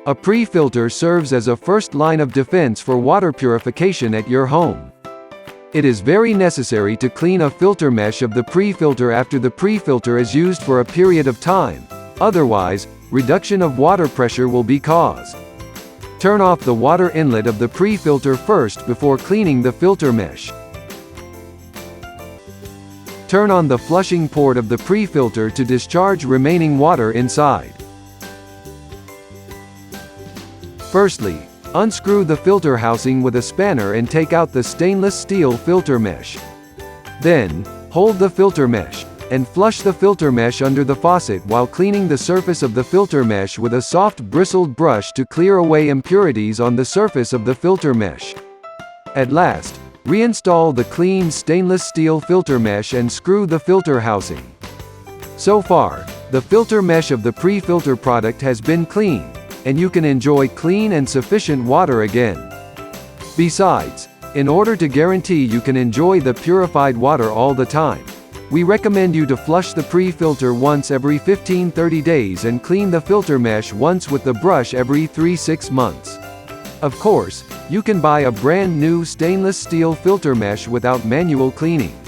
A pre-filter serves as a first line of defense for water purification at your home. It is very necessary to clean a filter mesh of the pre-filter after the pre-filter is used for a period of time. Otherwise, reduction of water pressure will be caused. Turn off the water inlet of the pre-filter first before cleaning the filter mesh. Turn on the flushing port of the pre-filter to discharge remaining water inside. Firstly, unscrew the filter housing with a spanner and take out the stainless steel filter mesh. Then, hold the filter mesh, and flush the filter mesh under the faucet while cleaning the surface of the filter mesh with a soft bristled brush to clear away impurities on the surface of the filter mesh. At last, reinstall the clean stainless steel filter mesh and screw the filter housing. So far, the filter mesh of the pre-filter product has been cleaned, and you can enjoy clean and sufficient water again. Besides, in order to guarantee you can enjoy the purified water all the time, we recommend you to flush the pre-filter once every 15-30 days and clean the filter mesh once with the brush every 3-6 months. Of course, you can buy a brand new stainless steel filter mesh without manual cleaning.